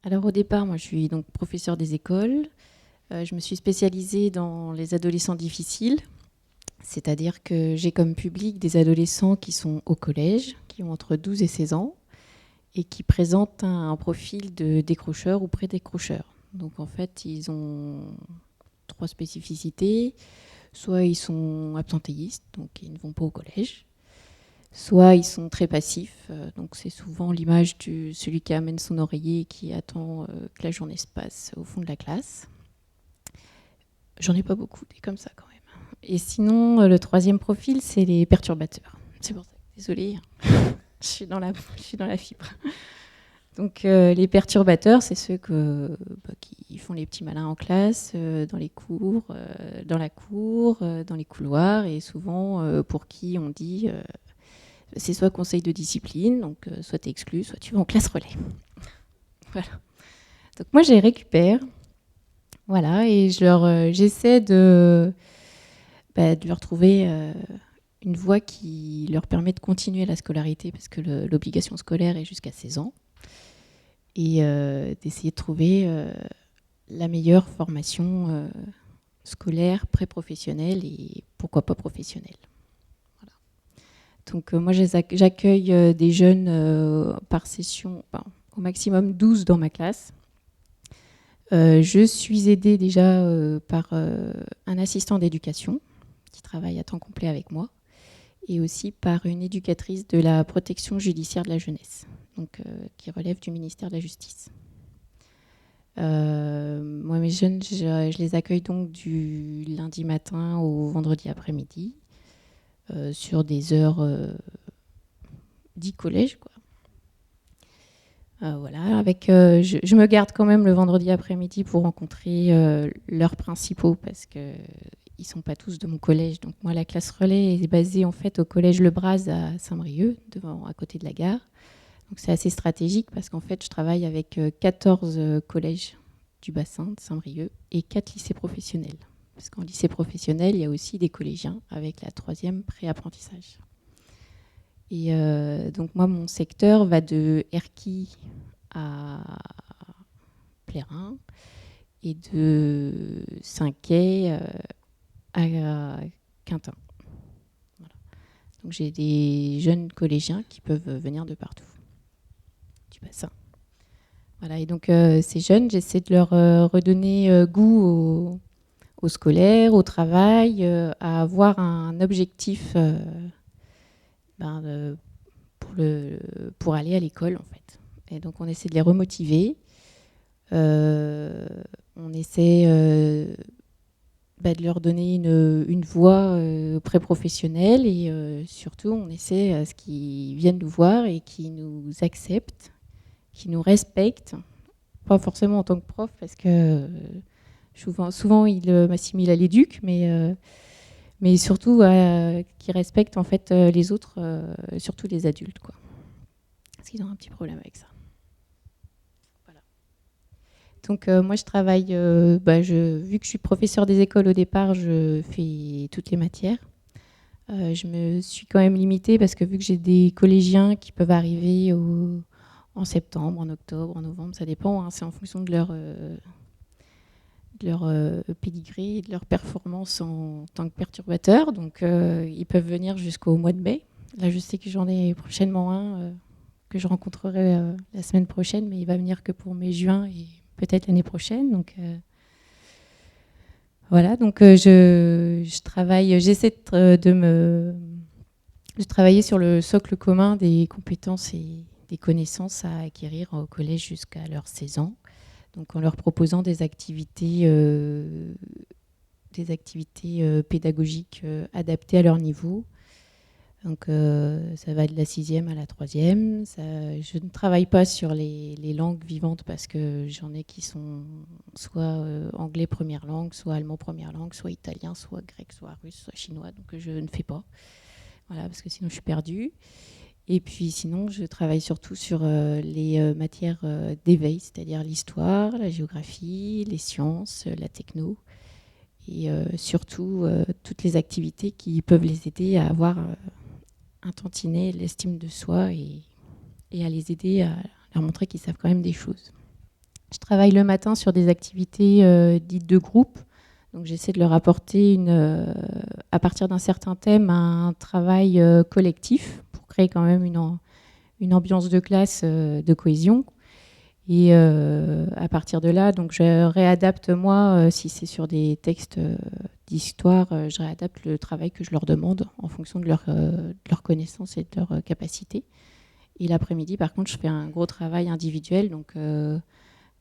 Alors au départ, moi je suis donc professeure des écoles. Je me suis spécialisée dans les adolescents difficiles, c'est-à-dire que j'ai comme public des adolescents qui sont au collège, qui ont entre 12 et 16 ans, et qui présentent un profil de décrocheur ou pré-décrocheur. Donc en fait, ils ont trois spécificités. Soit ils sont absentéistes, donc ils ne vont pas au collège. Soit ils sont très passifs, donc c'est souvent l'image de celui qui amène son oreiller et qui attend que la journée se passe au fond de la classe. J'en ai pas beaucoup, des comme ça quand même. Et sinon, le troisième profil, c'est les perturbateurs. C'est pour ça. Désolée, je suis dans la fibre. Donc les perturbateurs, c'est ceux qui font les petits malins en classe, dans les cours, dans la cour, dans les couloirs, et souvent pour qui on dit c'est soit conseil de discipline, donc soit tu es exclu, soit tu vas en classe relais. Voilà. Donc moi, je les récupère, voilà, et j'essaie de leur trouver une voie qui leur permet de continuer la scolarité, parce que l'obligation scolaire est jusqu'à 16 ans, et d'essayer de trouver la meilleure formation scolaire, pré-professionnelle et pourquoi pas professionnelle. Voilà. Donc moi j'accueille des jeunes par session, au maximum 12 dans ma classe. Je suis aidée déjà par un assistant d'éducation qui travaille à temps complet avec moi, et aussi par une éducatrice de la protection judiciaire de la jeunesse, donc, qui relève du ministère de la Justice. Moi, mes jeunes, je les accueille donc du lundi matin au vendredi après-midi, sur des heures dits collège, quoi. Voilà, je me garde quand même le vendredi après-midi pour rencontrer leurs principaux, parce qu'ils ne sont pas tous de mon collège. Donc moi, la classe relais est basée en fait au collège Le Braz à Saint-Brieuc, à côté de la gare. Donc c'est assez stratégique parce qu'en fait, je travaille avec 14 collèges du bassin de Saint-Brieuc et 4 lycées professionnels. Parce qu'en lycée professionnel, il y a aussi des collégiens avec la 3e pré-apprentissage. Et donc moi, mon secteur va de Erquy à Plérin et de Saint-Quay à Quintin. Voilà. Donc j'ai des jeunes collégiens qui peuvent venir de partout, du bassin. Voilà, et donc ces jeunes, j'essaie de leur redonner goût au scolaire, au travail, à avoir un objectif pour, pour aller à l'école, en fait. Et donc on essaie de les remotiver. On essaie de leur donner une voie pré-professionnelle, et surtout on essaie à ce qu'ils viennent nous voir et qu'ils nous acceptent, qu'ils nous respectent. Pas forcément en tant que prof, parce que souvent ils m'assimilent à l'éduc, mais surtout qu'ils respectent en fait les autres, surtout les adultes, quoi. Parce qu'ils ont un petit problème avec ça. Voilà. Donc moi je travaille, vu que je suis professeure des écoles au départ, je fais toutes les matières. Je me suis quand même limitée parce que vu que j'ai des collégiens qui peuvent arriver en septembre, en octobre, en novembre, ça dépend, hein, c'est en fonction de leur pédigré et de leur performance en tant que perturbateur. Donc ils peuvent venir jusqu'au mois de mai. Là je sais que j'en ai prochainement un que je rencontrerai la semaine prochaine, mais il va venir que pour mai-juin et peut-être l'année prochaine. Donc voilà, donc je travaille, j'essaie de travailler sur le socle commun des compétences et des connaissances à acquérir au collège jusqu'à leurs 16 ans. Donc en leur proposant des activités pédagogiques adaptées à leur niveau. Donc ça va de la 6e à la 3e. Je ne travaille pas sur les langues vivantes parce que j'en ai qui sont soit anglais première langue, soit allemand première langue, soit italien, soit grec, soit russe, soit chinois. Donc je ne fais pas. Voilà, parce que sinon je suis perdue. Et puis sinon, je travaille surtout sur les matières d'éveil, c'est-à-dire l'histoire, la géographie, les sciences, la techno, et surtout toutes les activités qui peuvent les aider à avoir un tantinet, l'estime de soi, et à les aider à leur montrer qu'ils savent quand même des choses. Je travaille le matin sur des activités dites de groupe. Donc j'essaie de leur apporter, à partir d'un certain thème, un travail collectif pour créer quand même une ambiance de classe de cohésion. Et à partir de là, donc je réadapte moi, si c'est sur des textes d'histoire, je réadapte le travail que je leur demande en fonction de leur connaissance et de leur capacité. Et l'après-midi, par contre, je fais un gros travail individuel. Donc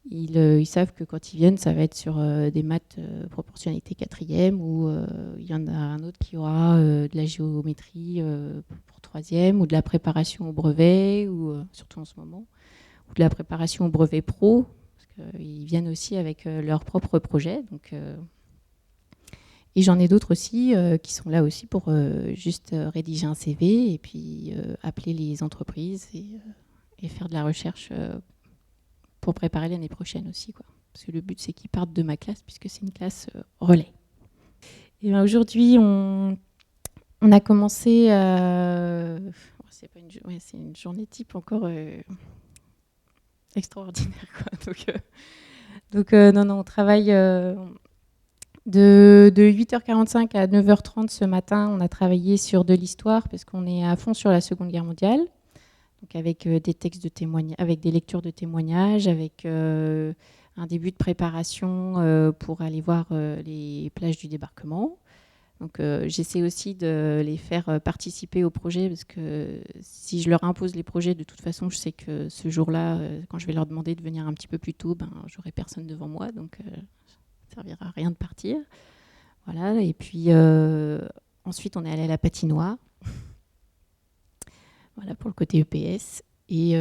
ils savent que quand ils viennent, ça va être sur des maths proportionnalité quatrième, ou il y en a un autre qui aura de la géométrie pour troisième, ou de la préparation au brevet, ou surtout en ce moment, ou de la préparation au brevet pro, parce qu'ils viennent aussi avec leur propre projet. Donc, et j'en ai d'autres aussi qui sont là aussi pour juste rédiger un CV et puis appeler les entreprises et faire de la recherche pour préparer l'année prochaine aussi, quoi. Parce que le but, c'est qu'ils partent de ma classe, puisque c'est une classe relais. Et ben aujourd'hui, on a commencé... c'est une journée type encore extraordinaire, quoi. Donc non, on travaille de 8h45 à 9h30 ce matin. On a travaillé sur de l'histoire, parce qu'on est à fond sur la Seconde Guerre mondiale. Donc avec des textes de témoignages, avec des lectures de témoignages, avec un début de préparation pour aller voir les plages du débarquement. Donc j'essaie aussi de les faire participer au projet, parce que si je leur impose les projets, de toute façon, je sais que ce jour-là, quand je vais leur demander de venir un petit peu plus tôt, j'aurai personne devant moi, donc ça ne servira à rien de partir. Voilà. Et puis ensuite, on est allé à la patinoire. Voilà, pour le côté EPS. Et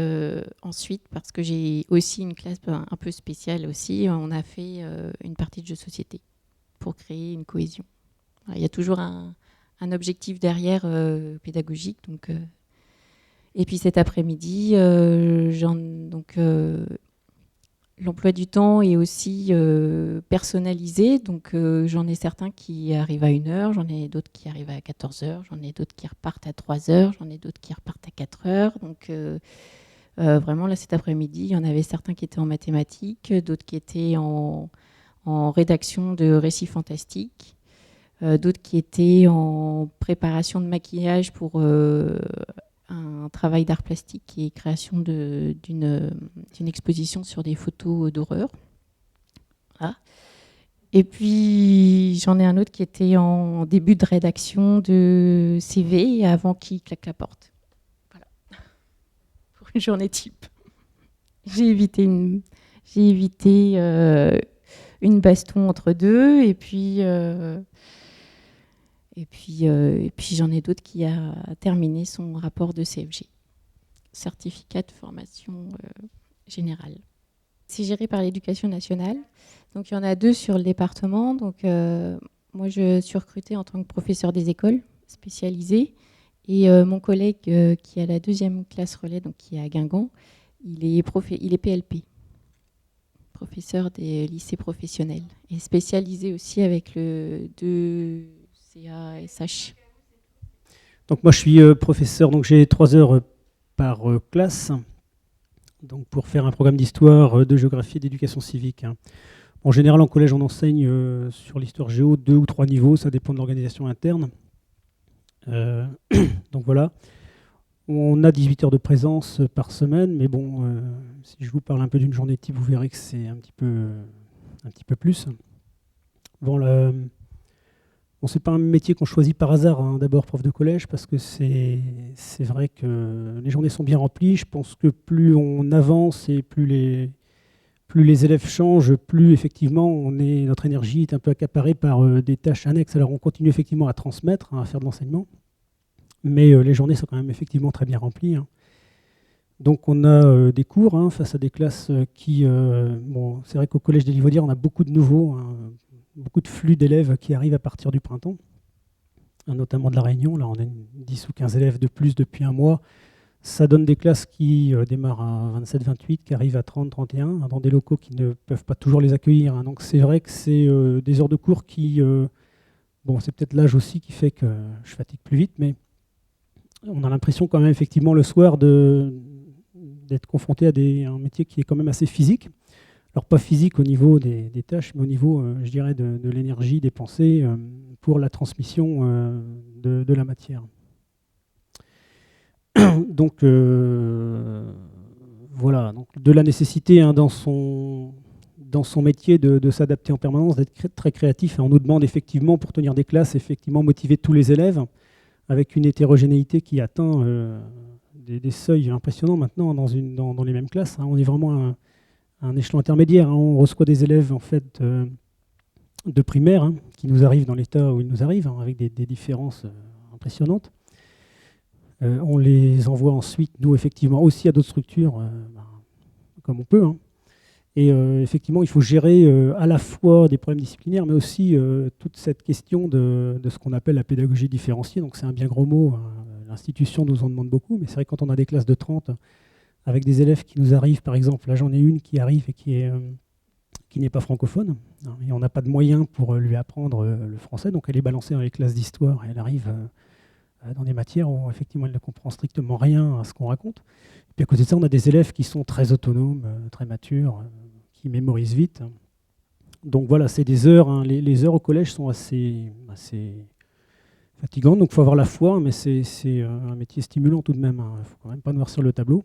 ensuite, parce que j'ai aussi une classe un peu spéciale aussi, on a fait une partie de jeu de société pour créer une cohésion. Voilà, il y a toujours un objectif derrière pédagogique. Donc, et puis cet après-midi, l'emploi du temps est aussi personnalisé. Donc j'en ai certains qui arrivent à 1h, j'en ai d'autres qui arrivent à 14h, j'en ai d'autres qui repartent à 3h, j'en ai d'autres qui repartent à 4h. Donc vraiment, là, cet après-midi, il y en avait certains qui étaient en mathématiques, d'autres qui étaient en rédaction de récits fantastiques, d'autres qui étaient en préparation de maquillage pour un travail d'art plastique et création d'une exposition sur des photos d'horreur. Voilà. Et puis, j'en ai un autre qui était en début de rédaction de CV avant qu'il claque la porte. Voilà. Pour une journée type. J'ai évité une baston entre deux, et puis j'en ai d'autres qui a terminé son rapport de CFG, certificat de formation générale. C'est géré par l'Éducation nationale. Donc il y en a 2 sur le département. Donc moi, je suis recrutée en tant que professeur des écoles spécialisée. Et mon collègue qui a la 2e classe relais, donc qui est à Guingamp, il est PLP, professeur des lycées professionnels, et spécialisé aussi avec le 2CASH. Donc moi je suis professeur, donc j'ai 3 heures par classe, donc pour faire un programme d'histoire, de géographie et d'éducation civique. En général, en collège, on enseigne sur l'histoire géo 2 ou 3 niveaux, ça dépend de l'organisation interne. Donc voilà. On a 18 heures de présence par semaine, mais bon, si je vous parle un peu d'une journée type, vous verrez que c'est un petit peu plus. Bon, c'est pas un métier qu'on choisit par hasard, hein, d'abord prof de collège, parce que c'est vrai que les journées sont bien remplies. Je pense que plus on avance et plus les élèves changent, plus effectivement notre énergie est un peu accaparée par des tâches annexes. Alors on continue effectivement à transmettre, à faire de l'enseignement, mais les journées sont quand même effectivement très bien remplies. Donc on a des cours face à des classes qui... c'est vrai qu'au Collège des Livaudières, on a beaucoup de nouveaux, beaucoup de flux d'élèves qui arrivent à partir du printemps, notamment de la Réunion. Là, on a 10 ou 15 élèves de plus depuis un mois. Ça donne des classes qui démarrent à 27-28, qui arrivent à 30-31, dans des locaux qui ne peuvent pas toujours les accueillir. Donc c'est vrai que c'est des heures de cours qui... c'est peut-être l'âge aussi qui fait que je fatigue plus vite, mais on a l'impression quand même effectivement le soir d'être confronté à un métier qui est quand même assez physique. Alors pas physique au niveau des tâches, mais au niveau, je dirais, de l'énergie dépensée pour la transmission de la matière. Donc voilà, donc de la nécessité dans son métier de s'adapter en permanence, d'être très créatif. Et on nous demande effectivement, pour tenir des classes, effectivement motiver tous les élèves avec une hétérogénéité qui atteint des seuils impressionnants maintenant dans les mêmes classes. On est vraiment à un échelon intermédiaire. On reçoit des élèves en fait de primaire qui nous arrivent dans l'état où ils nous arrivent, avec des différences impressionnantes. On les envoie ensuite, nous, effectivement, aussi à d'autres structures, comme on peut. Et effectivement, il faut gérer à la fois des problèmes disciplinaires, mais aussi toute cette question de ce qu'on appelle la pédagogie différenciée. Donc c'est un bien gros mot, l'institution nous en demande beaucoup, mais c'est vrai que quand on a des classes de 30, avec des élèves qui nous arrivent, par exemple, là j'en ai une qui arrive et qui n'est pas francophone, et on n'a pas de moyens pour lui apprendre le français, donc elle est balancée dans les classes d'histoire, et elle arrive dans des matières où effectivement elle ne comprend strictement rien à ce qu'on raconte. Et puis à côté de ça, on a des élèves qui sont très autonomes, très matures, qui mémorisent vite. Donc voilà, c'est des heures, les heures au collège sont assez fatigantes, donc il faut avoir la foi, mais c'est un métier stimulant tout de même, il ne faut quand même pas noircir le tableau.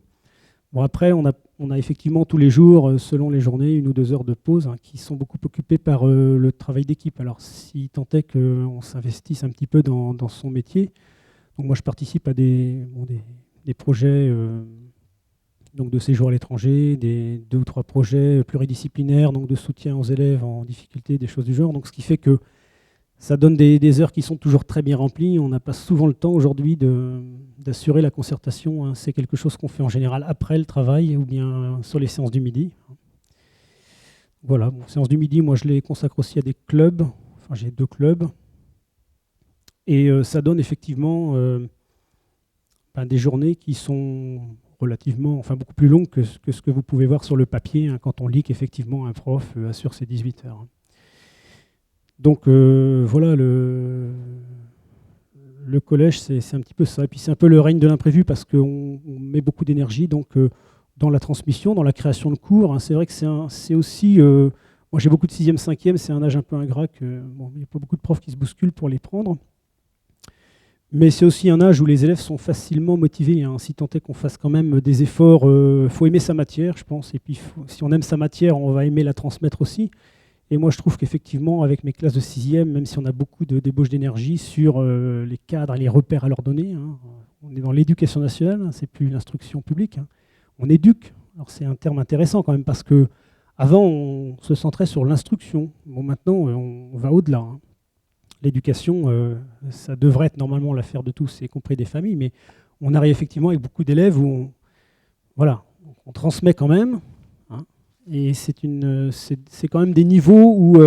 Bon, après, on a effectivement tous les jours, selon les journées, 1 ou 2 heures de pause qui sont beaucoup occupées par le travail d'équipe. Alors si tant est qu'on s'investisse un petit peu dans son métier, donc moi je participe à des projets donc de séjour à l'étranger, des 2 ou 3 projets pluridisciplinaires, donc de soutien aux élèves en difficulté, des choses du genre. Donc ce qui fait que ça donne des heures qui sont toujours très bien remplies. On n'a pas souvent le temps aujourd'hui d'assurer la concertation. C'est quelque chose qu'on fait en général après le travail ou bien sur les séances du midi. Voilà, séances du midi, moi je les consacre aussi à des clubs. Enfin, j'ai 2 clubs. Et ça donne effectivement des journées qui sont relativement, beaucoup plus longues que ce que vous pouvez voir sur le papier quand on lit qu'effectivement un prof assure ses 18 heures. Donc voilà, le collège, c'est un petit peu ça. Et puis c'est un peu le règne de l'imprévu parce qu'on met beaucoup d'énergie dans la transmission, dans la création de cours. C'est vrai que c'est aussi... moi j'ai beaucoup de 6e, 5e, c'est un âge un peu ingrat. Il n'y a pas beaucoup de profs qui se bousculent pour les prendre. Mais c'est aussi un âge où les élèves sont facilement motivés. Si tant est qu'on fasse quand même des efforts, il faut aimer sa matière, je pense. Et puis si on aime sa matière, on va aimer la transmettre aussi. Et moi, je trouve qu'effectivement, avec mes classes de 6e, même si on a beaucoup de débauche d'énergie sur les cadres et les repères à leur donner, on est dans l'éducation nationale, c'est plus l'instruction publique. On éduque. Alors c'est un terme intéressant quand même, parce que avant on se centrait sur l'instruction. Bon, maintenant, on va au-delà. L'éducation, ça devrait être normalement l'affaire de tous, y compris des familles, mais on arrive effectivement avec beaucoup d'élèves où on transmet quand même. Et c'est quand même des niveaux où,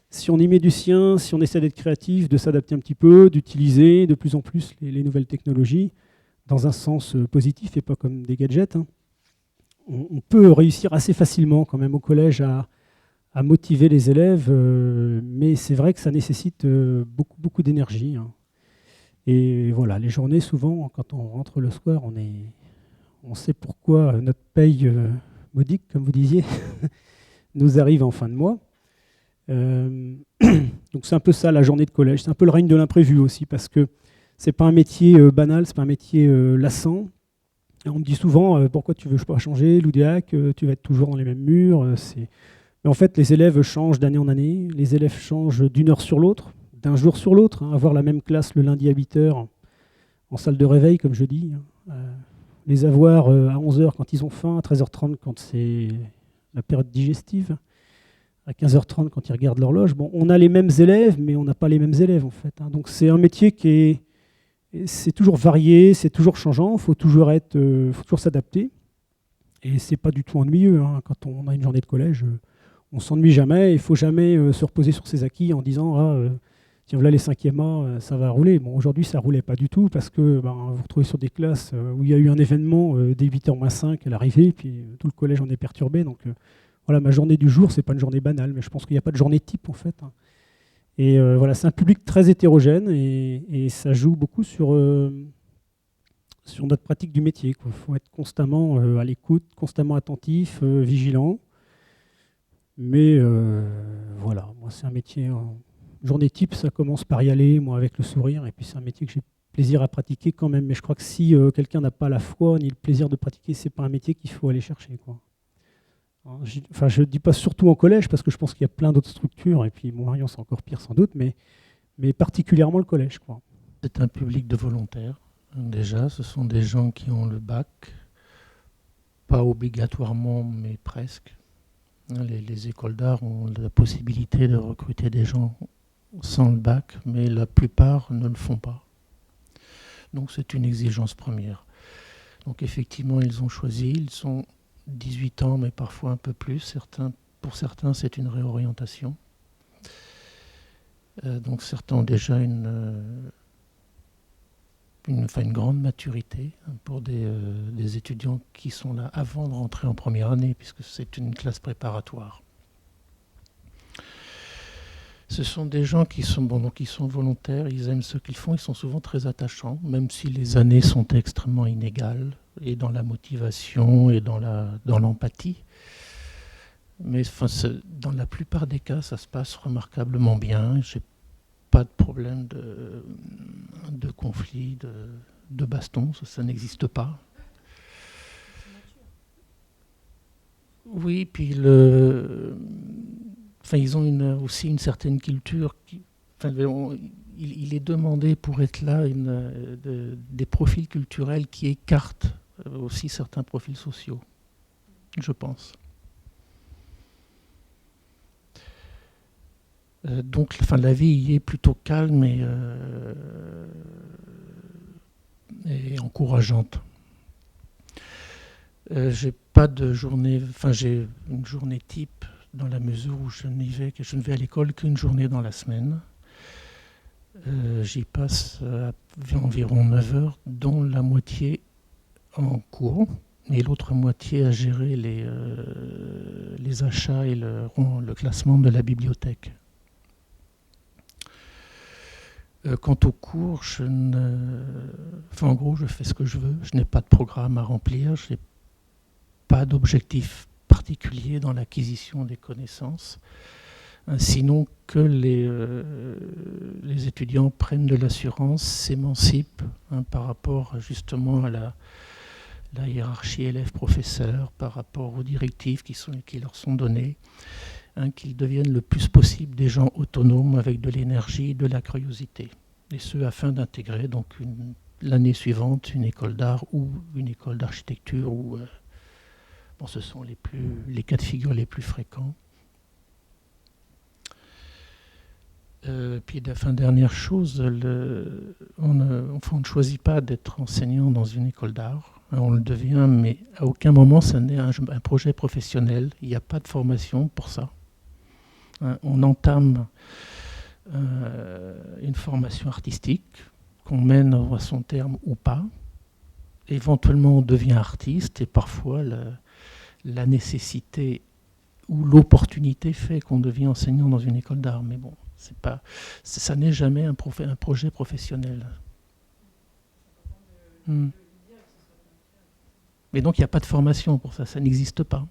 si on y met du sien, si on essaie d'être créatif, de s'adapter un petit peu, d'utiliser de plus en plus les nouvelles technologies dans un sens positif et pas comme des gadgets, on peut réussir assez facilement quand même au collège à motiver les élèves, mais c'est vrai que ça nécessite beaucoup d'énergie. Et voilà, les journées, souvent, quand on rentre le soir, on sait pourquoi notre paye modique, comme vous disiez, nous arrive en fin de mois. Donc c'est un peu ça la journée de collège. C'est un peu le règne de l'imprévu aussi, parce que c'est pas un métier banal, c'est pas un métier lassant. Et on me dit souvent pourquoi tu veux pas changer, l'Oudéac, tu vas être toujours dans les mêmes murs. Mais en fait, les élèves changent d'année en année. Les élèves changent d'une heure sur l'autre, d'un jour sur l'autre. Avoir la même classe le lundi à 8h en salle de réveil, comme je dis. Les avoir à 11h quand ils ont faim, à 13h30 quand c'est la période digestive, à 15h30 quand ils regardent l'horloge. Bon, on a les mêmes élèves, mais on n'a pas les mêmes élèves en fait. Donc c'est un métier c'est toujours varié, c'est toujours changeant, faut toujours s'adapter. Et c'est pas du tout ennuyeux. Quand on a une journée de collège, on s'ennuie jamais. Il ne faut jamais se reposer sur ses acquis en disant tiens, voilà les 5e A, ça va rouler. Bon, aujourd'hui, ça ne roulait pas du tout parce que vous vous retrouvez sur des classes où il y a eu un événement dès 8h-5 à l'arrivée, puis tout le collège en est perturbé. Donc voilà, ma journée du jour, ce n'est pas une journée banale, mais je pense qu'il n'y a pas de journée type en fait. Et voilà, c'est un public très hétérogène et ça joue beaucoup sur notre pratique du métier. Il faut être constamment à l'écoute, constamment attentif, vigilant. Mais voilà, moi c'est un métier, journée type, ça commence par y aller, moi avec le sourire, et puis c'est un métier que j'ai plaisir à pratiquer quand même. Mais je crois que si quelqu'un n'a pas la foi ni le plaisir de pratiquer, c'est pas un métier qu'il faut aller chercher, quoi. Hein, enfin, je ne dis pas surtout en collège, parce que je pense qu'il y a plein d'autres structures, et puis Marion c'est encore pire sans doute, mais particulièrement le collège, quoi. C'est un public de volontaires. Déjà, ce sont des gens qui ont le bac, pas obligatoirement, mais presque. Les écoles d'art ont la possibilité de recruter des gens sans le bac, mais la plupart ne le font pas. Donc c'est une exigence première. Donc effectivement, ils ont choisi, ils sont 18 ans, mais parfois un peu plus. Pour certains, c'est une réorientation. Donc certains ont déjà une grande maturité pour des étudiants qui sont là avant de rentrer en première année, puisque c'est une classe préparatoire. Ce sont des gens qui sont volontaires, ils aiment ce qu'ils font, ils sont souvent très attachants, même si les années sont extrêmement inégales, et dans la motivation et dans l'empathie. Mais dans la plupart des cas, ça se passe remarquablement bien. J'ai pas de problème de conflit, de baston, ça n'existe pas. Oui, puis ils ont aussi une certaine culture. Il est demandé pour être là des profils culturels qui écartent aussi certains profils sociaux, je pense. Donc la vie y est plutôt calme et encourageante. J'ai pas de journée, j'ai une journée type dans la mesure où je ne vais à l'école qu'une journée dans la semaine. J'y passe environ 9 heures, dont la moitié en cours et l'autre moitié à gérer les achats et le classement de la bibliothèque. Quant aux cours, en gros, je fais ce que je veux. Je n'ai pas de programme à remplir. Je n'ai pas d'objectif particulier dans l'acquisition des connaissances, sinon que les étudiants prennent de l'assurance, s'émancipent par rapport justement à la hiérarchie élève-professeur, par rapport aux directives qui leur sont données, qu'ils deviennent le plus possible des gens autonomes avec de l'énergie et de la curiosité. Et ce, afin d'intégrer donc l'année suivante une école d'art ou une école d'architecture. Ce sont les cas de figure les plus fréquents. Puis, dernière chose, on ne choisit pas d'être enseignant dans une école d'art. On le devient, mais à aucun moment ça n'est un projet professionnel. Il n'y a pas de formation pour ça. On entame une formation artistique qu'on mène à son terme ou pas. Éventuellement, on devient artiste et parfois la nécessité ou l'opportunité fait qu'on devient enseignant dans une école d'art. Mais bon, ça n'est jamais un projet professionnel. Mais donc, il n'y a pas de formation pour ça, ça n'existe pas.